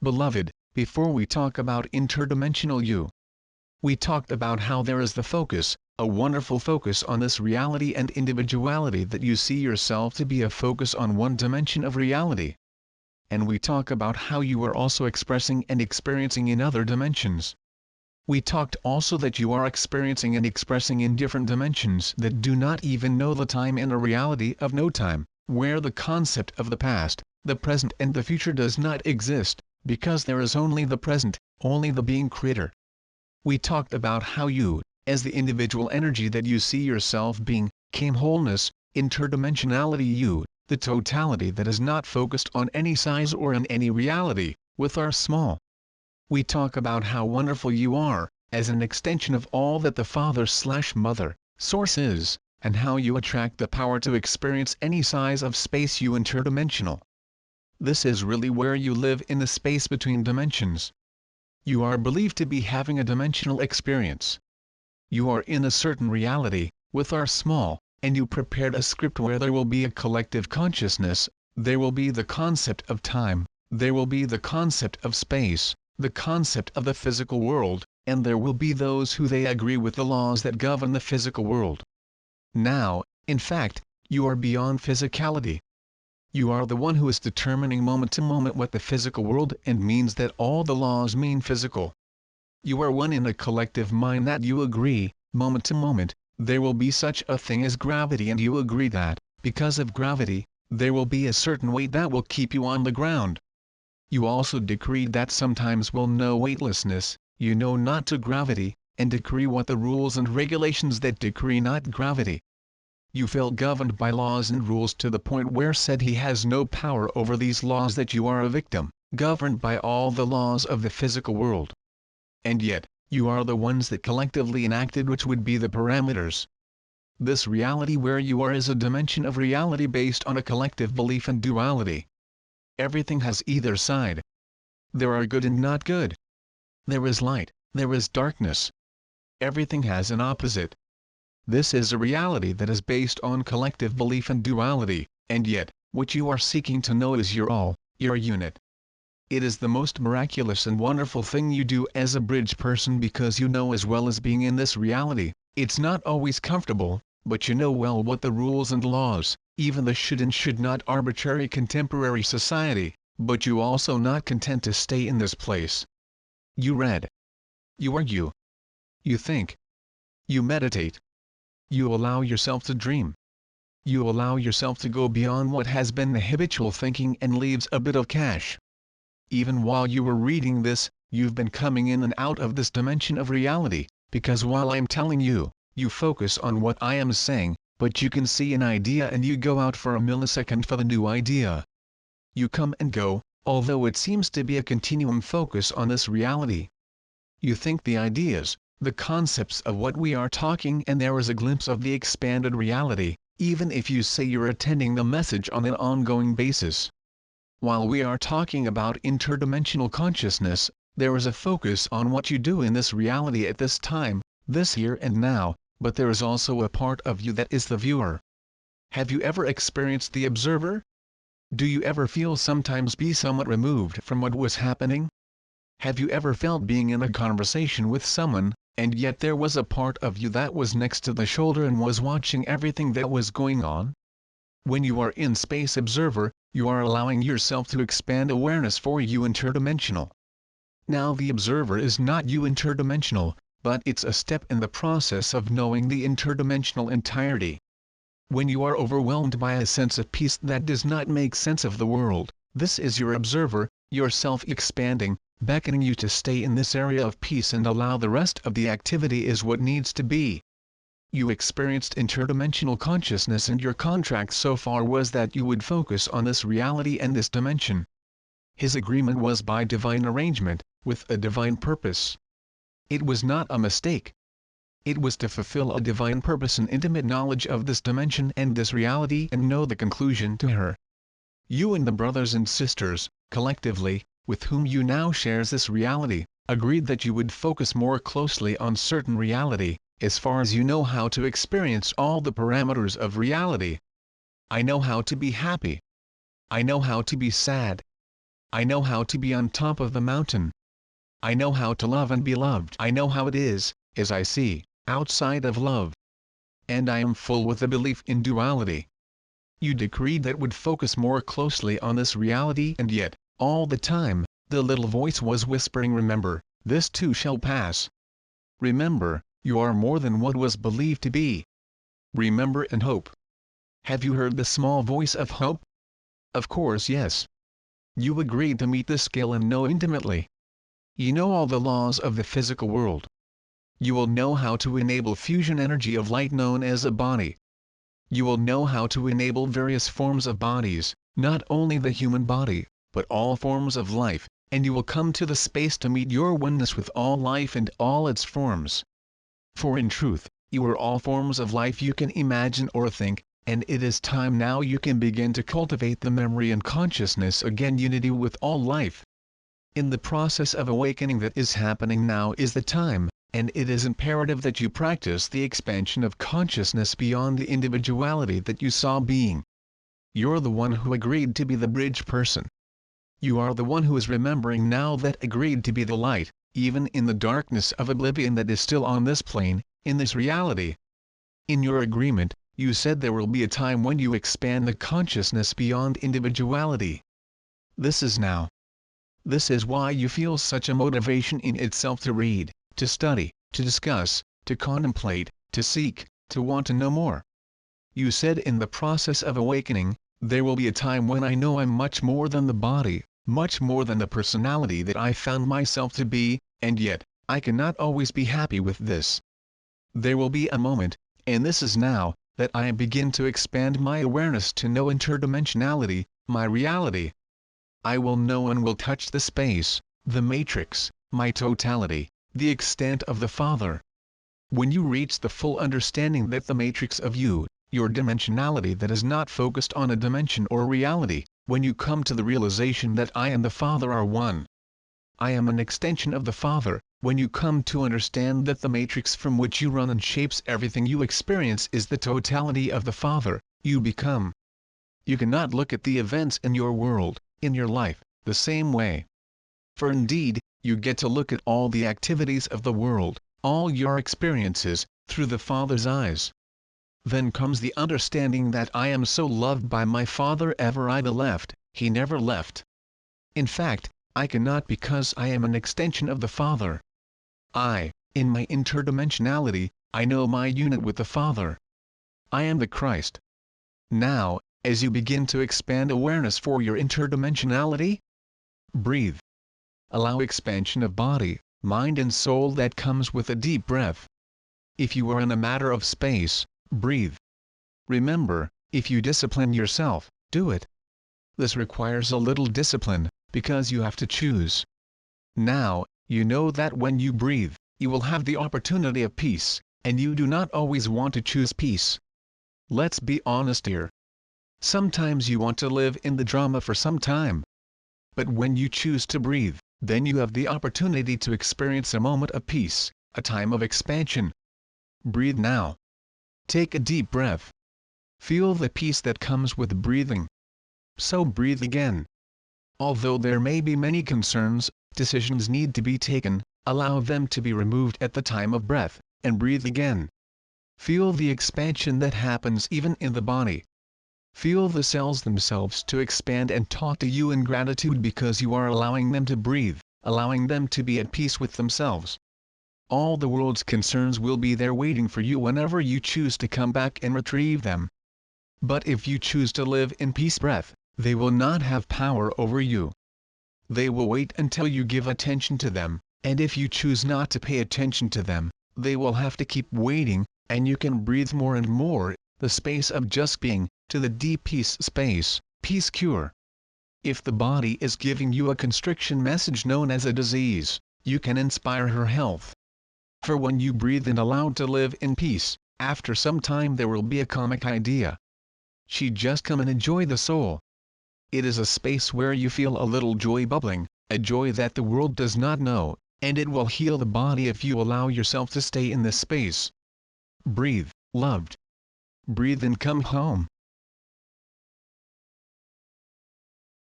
Beloved, before we talk about interdimensional you, we talked about how there is the focus, a wonderful focus on this reality and individuality that you see yourself to be a focus on one dimension of reality. And we talk about how you are also expressing and experiencing in other dimensions. We talked also that you are experiencing and expressing in different dimensions that do not even know the time in a reality of no time, where the concept of the past, the present and the future does not exist, because there is only the present, only the being creator. We talked about how you, as the individual energy that you see yourself being, came wholeness, interdimensionality you, the totality that is not focused on any size or in any reality, with our small. We talk about how wonderful you are, as an extension of all that the Father/Mother, Source is, and how you attract the power to experience any size of space you interdimensional. This is really where you live in the space between dimensions. You are believed to be having a dimensional experience. You are in a certain reality, with our small, and you prepared a script where there will be a collective consciousness, there will be the concept of time, there will be the concept of space, the concept of the physical world, and there will be those who they agree with the laws that govern the physical world. Now, in fact, you are beyond physicality. You are the one who is determining moment to moment what the physical world and means that all the laws mean physical. You are one in a collective mind that you agree, moment to moment, there will be such a thing as gravity, and you agree that, because of gravity, there will be a certain weight that will keep you on the ground. You also decreed that sometimes will know weightlessness, you know not to gravity, and decree what the rules and regulations that decree not gravity. You felt governed by laws and rules to the point where said he has no power over these laws, that you are a victim, governed by all the laws of the physical world. And yet, you are the ones that collectively enacted which would be the parameters. This reality where you are is a dimension of reality based on a collective belief in duality. Everything has either side. There are good and not good. There is light, there is darkness. Everything has an opposite. This is a reality that is based on collective belief in duality, and yet, what you are seeking to know is your all, your unit. It is the most miraculous and wonderful thing you do as a bridge person, because you know as well as being in this reality, it's not always comfortable, but you know well what the rules and laws, even the should and should not arbitrary contemporary society, but you also not content to stay in this place. You read. You argue. You think. You meditate. You allow yourself to dream. You allow yourself to go beyond what has been the habitual thinking and leaves a bit of cache. Even while you were reading this, you've been coming in and out of this dimension of reality, because while I'm telling you, you focus on what I am saying, but you can see an idea and you go out for a millisecond for the new idea. You come and go, although it seems to be a continuum focus on this reality. You think the ideas, the concepts of what we are talking, and there is a glimpse of the expanded reality, even if you say you're attending the message on an ongoing basis. While we are talking about interdimensional consciousness, there is a focus on what you do in this reality at this time, this here and now, but there is also a part of you that is the viewer. Have you ever experienced the observer? Do you ever feel sometimes be somewhat removed from what was happening? Have you ever felt being in a conversation with someone, and yet there was a part of you that was next to the shoulder and was watching everything that was going on? When you are in space observer, you are allowing yourself to expand awareness for you interdimensional. Now the observer is not you interdimensional, but it's a step in the process of knowing the interdimensional entirety. When you are overwhelmed by a sense of peace that does not make sense of the world, this is your observer, yourself expanding, beckoning you to stay in this area of peace and allow the rest of the activity is what needs to be. You experienced interdimensional consciousness, and your contract so far was that you would focus on this reality and this dimension. His agreement was by divine arrangement, with a divine purpose. It was not a mistake. It was to fulfill a divine purpose and intimate knowledge of this dimension and this reality and know the conclusion to her. You and the brothers and sisters, collectively, with whom you now shares this reality, agreed that you would focus more closely on certain reality, as far as you know how to experience all the parameters of reality. I know how to be happy. I know how to be sad. I know how to be on top of the mountain. I know how to love and be loved. I know how it is, as I see, outside of love. And I am full with the belief in duality. You decreed that would focus more closely on this reality, and yet, all the time, the little voice was whispering, remember, this too shall pass. Remember, you are more than what was believed to be. Remember and hope. Have you heard the small voice of hope? Of course yes. You agreed to meet the scale and know intimately. You know all the laws of the physical world. You will know how to enable fusion energy of light known as a body. You will know how to enable various forms of bodies, not only the human body, but all forms of life, and you will come to the space to meet your oneness with all life and all its forms. For in truth, you are all forms of life you can imagine or think, and it is time now you can begin to cultivate the memory and consciousness again, unity with all life. In the process of awakening that is happening now is the time, and it is imperative that you practice the expansion of consciousness beyond the individuality that you saw being. You're the one who agreed to be the bridge person. You are the one who is remembering now that agreed to be the light, even in the darkness of oblivion that is still on this plane, in this reality. In your agreement, you said there will be a time when you expand the consciousness beyond individuality. This is now. This is why you feel such a motivation in itself to read, to study, to discuss, to contemplate, to seek, to want to know more. You said in the process of awakening, there will be a time when I know I'm much more than the body, much more than the personality that I found myself to be, and yet, I cannot always be happy with this. There will be a moment, and this is now, that I begin to expand my awareness to know interdimensionality, my reality. I will know and will touch the space, the matrix, my totality, the extent of the Father. When you reach the full understanding that the matrix of you, your dimensionality that is not focused on a dimension or reality, when you come to the realization that I and the Father are one. I am an extension of the Father, when you come to understand that the matrix from which you run and shapes everything you experience is the totality of the Father, you become. You cannot look at the events in your world, in your life, the same way. For indeed, you get to look at all the activities of the world, all your experiences, through the Father's eyes. Then comes the understanding that I am so loved by my Father ever I left, He never left. In fact, I cannot because I am an extension of the Father. In my interdimensionality, I know my unit with the Father. I am the Christ. Now, as you begin to expand awareness for your interdimensionality, breathe. Allow expansion of body, mind and soul that comes with a deep breath. If you are in a matter of space, breathe. Remember, if you discipline yourself, do it. This requires a little discipline, because you have to choose. Now, you know that when you breathe, you will have the opportunity of peace, and you do not always want to choose peace. Let's be honest here. Sometimes you want to live in the drama for some time. But when you choose to breathe, then you have the opportunity to experience a moment of peace, a time of expansion. Breathe now. Take a deep breath. Feel the peace that comes with breathing. So breathe again. Although there may be many concerns, decisions need to be taken, allow them to be removed at the time of breath, and breathe again. Feel the expansion that happens even in the body. Feel the cells themselves to expand and talk to you in gratitude because you are allowing them to breathe, allowing them to be at peace with themselves. All the world's concerns will be there waiting for you whenever you choose to come back and retrieve them. But if you choose to live in peace breath, they will not have power over you. They will wait until you give attention to them, and if you choose not to pay attention to them, they will have to keep waiting, and you can breathe more and more, the space of just being, to the deep peace space, peace cure. If the body is giving you a constriction message known as a disease, you can inspire her health. For when you breathe and allow to live in peace, after some time there will be a comic idea. She just come and enjoy the soul. It is a space where you feel a little joy bubbling, a joy that the world does not know, and it will heal the body if you allow yourself to stay in this space. Breathe, loved. Breathe and come home.